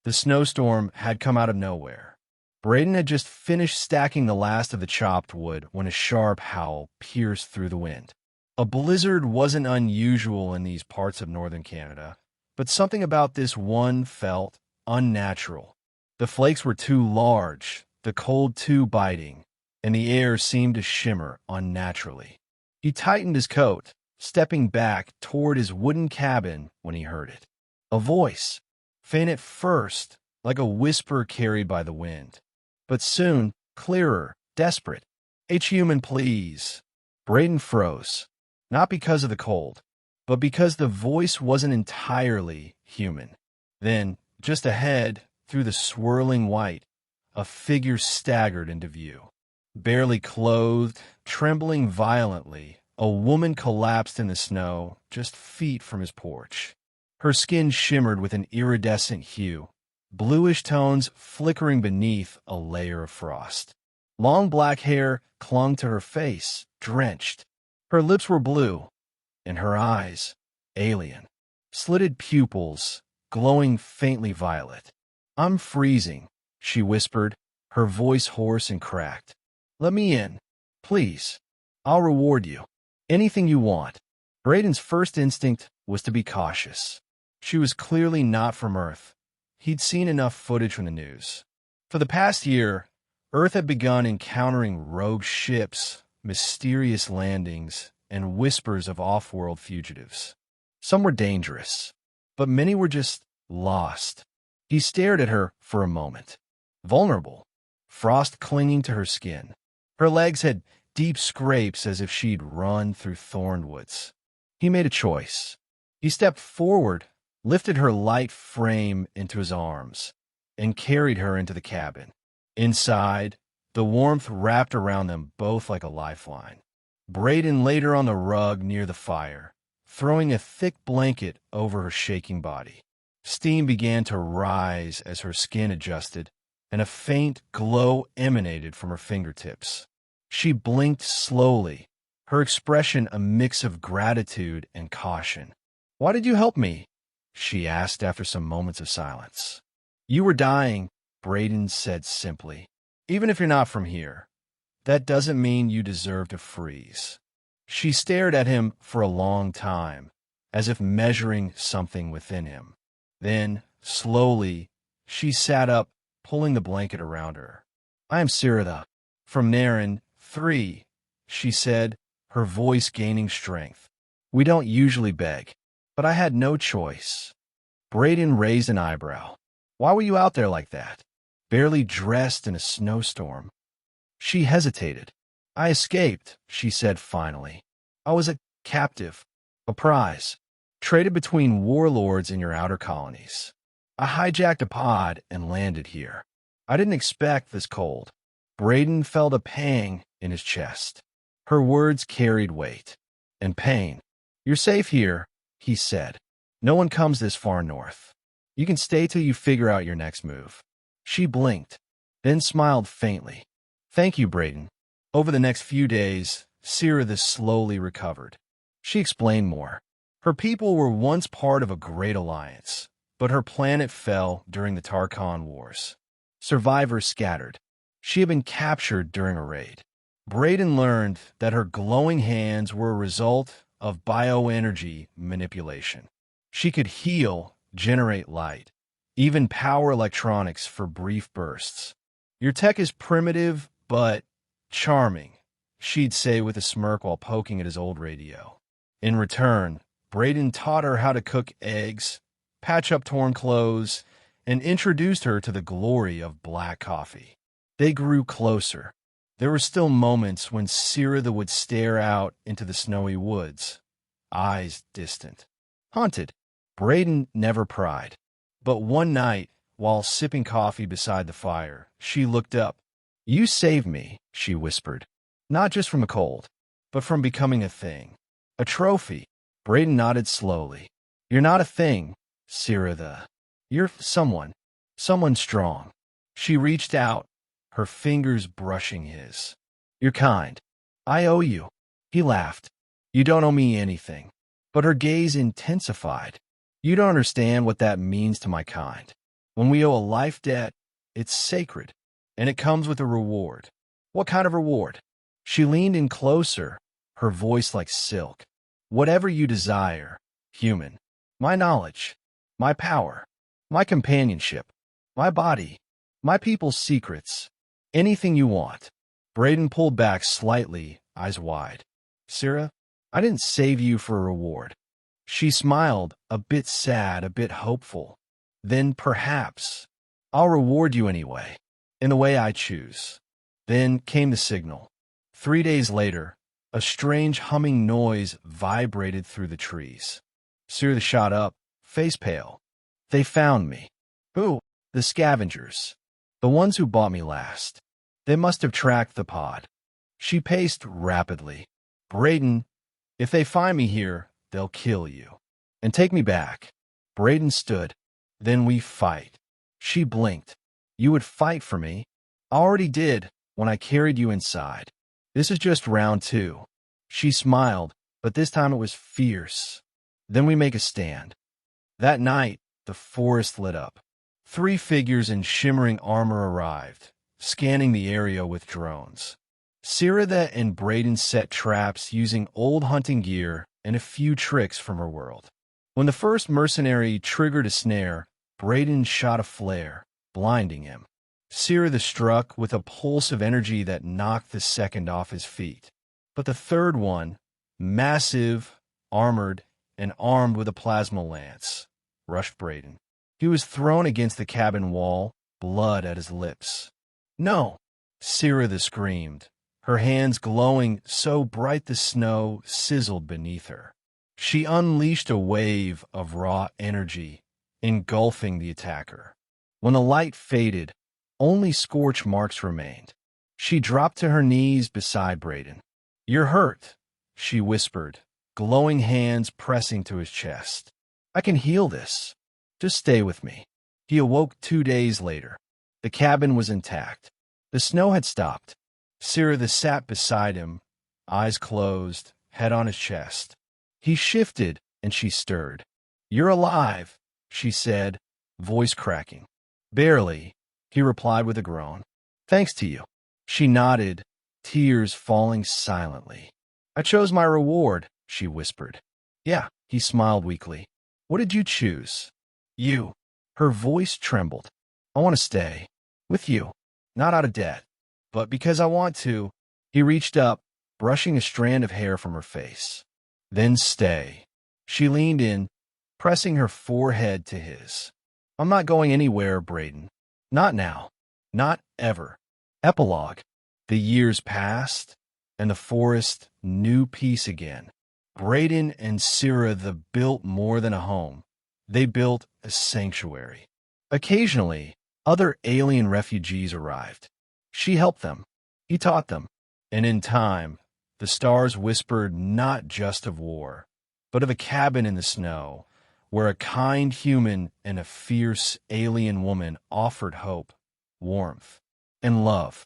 The snowstorm had come out of nowhere. Braden had just finished stacking the last of the chopped wood when a sharp howl pierced through the wind. A blizzard wasn't unusual in these parts of northern Canada, but something about this one felt unnatural. The flakes were too large, the cold too biting, and the air seemed to shimmer unnaturally. He tightened his coat, stepping back toward his wooden cabin when he heard it. A voice, faint at first, like a whisper carried by the wind, but soon clearer, desperate. "Human, please." Braden froze, not because of the cold, but because the voice wasn't entirely human. Then, just ahead, through the swirling white, a figure staggered into view. Barely clothed, trembling violently, a woman collapsed in the snow just feet from his porch. Her skin shimmered with an iridescent hue, bluish tones flickering beneath a layer of frost. Long black hair clung to her face, drenched. Her lips were blue, and her eyes, alien. Slitted pupils, glowing faintly violet. "I'm freezing," she whispered, her voice hoarse and cracked. "Let me in, please. I'll reward you. Anything you want." Braden's first instinct was to be cautious. She was clearly not from Earth. He'd seen enough footage from the news. For the past year, Earth had begun encountering rogue ships, mysterious landings, and whispers of off-world fugitives. Some were dangerous, but many were just lost. He stared at her for a moment. Vulnerable, frost clinging to her skin. Her legs had deep scrapes as if she'd run through thornwoods. He made a choice. He stepped forward, lifted her light frame into his arms, and carried her into the cabin. Inside, the warmth wrapped around them both like a lifeline. Braden laid her on the rug near the fire, throwing a thick blanket over her shaking body. Steam began to rise as her skin adjusted, and a faint glow emanated from her fingertips. She blinked slowly, her expression a mix of gratitude and caution. "Why did you help me?" she asked after some moments of silence. "You were dying," Braden said simply. "Even if you're not from here, that doesn't mean you deserve to freeze." She stared at him for a long time, as if measuring something within him. Then, slowly, she sat up, pulling the blanket around her. "I am Sirida, from Naren 3, she said, her voice gaining strength. "We don't usually beg, but I had no choice." Braden raised an eyebrow. "Why were you out there like that, barely dressed in a snowstorm?" She hesitated. "I escaped," she said finally. "I was a captive, a prize, traded between warlords in your outer colonies. I hijacked a pod and landed here. I didn't expect this cold." Braden felt a pang in his chest. Her words carried weight and pain. "You're safe here," he said. "No one comes this far north. You can stay till you figure out your next move." She blinked, then smiled faintly. "Thank you, Braden." Over the next few days, Sirida slowly recovered. She explained more. Her people were once part of a great alliance, but her planet fell during the Tarkhan Wars. Survivors scattered. She had been captured during a raid. Braden learned that her glowing hands were a result of bioenergy manipulation. She could heal, generate light, even power electronics for brief bursts. "Your tech is primitive, but charming," she'd say with a smirk while poking at his old radio. In return, Braden taught her how to cook eggs, patch up torn clothes, and introduced her to the glory of black coffee. They grew closer. There were still moments when Sirida would stare out into the snowy woods, eyes distant. Haunted. Braden never pried. But one night, while sipping coffee beside the fire, she looked up. "You saved me," she whispered. "Not just from a cold, but from becoming a thing. A trophy." Braden nodded slowly. "You're not a thing, Sirida. You're someone. Someone strong." She reached out, her fingers brushing his. "You're kind. I owe you." He laughed. "You don't owe me anything." But her gaze intensified. "You don't understand what that means to my kind. When we owe a life debt, it's sacred, and it comes with a reward. What kind of reward? She leaned in closer, her voice like silk. Whatever you desire, human. My knowledge, my power, my companionship, my body, my people's secrets. Anything you want. Braden pulled back slightly, eyes wide. Sira, I didn't save you for a reward. She smiled, a bit sad, a bit hopeful. Then perhaps I'll reward you anyway, in the way I choose. Then came the signal. 3 days later, a strange humming noise vibrated through the trees. Sira shot up, face pale. They found me. Who? The scavengers. The ones who bought me last. They must have tracked the pod. She paced rapidly. Braden, if they find me here, they'll kill you. And take me back. Braden stood. Then we fight. She blinked. You would fight for me? I already did, when I carried you inside. This is just round 2. She smiled, but this time it was fierce. Then we make a stand. That night, the forest lit up. 3 figures in shimmering armor arrived, scanning the area with drones. Sira and Braden set traps using old hunting gear and a few tricks from her world. When the first mercenary triggered a snare, Braden shot a flare, blinding him. Sira struck with a pulse of energy that knocked the second off his feet. But the third one, massive, armored, and armed with a plasma lance, rushed Braden. He was thrown against the cabin wall, blood at his lips. No! Sira screamed, her hands glowing so bright the snow sizzled beneath her. She unleashed a wave of raw energy, engulfing the attacker. When the light faded, only scorch marks remained. She dropped to her knees beside Braden. You're hurt, she whispered, glowing hands pressing to his chest. I can heal this. Just stay with me. He awoke 2 days later. The cabin was intact. The snow had stopped. Sira sat beside him, eyes closed, head on his chest. He shifted, and she stirred. You're alive, she said, voice cracking. Barely, he replied with a groan. Thanks to you. She nodded, tears falling silently. I chose my reward, she whispered. Yeah, he smiled weakly. What did you choose? You. Her voice trembled. I want to stay. With you. Not out of debt. But because I want to. He reached up, brushing a strand of hair from her face. Then stay. She leaned in, pressing her forehead to his. I'm not going anywhere, Braden. Not now. Not ever. Epilogue. The years passed, and the forest knew peace again. Braden and Sira built more than a home. They built a sanctuary. Occasionally, other alien refugees arrived. She helped them. He taught them. And in time, the stars whispered not just of war, but of a cabin in the snow, where a kind human and a fierce alien woman offered hope, warmth, and love.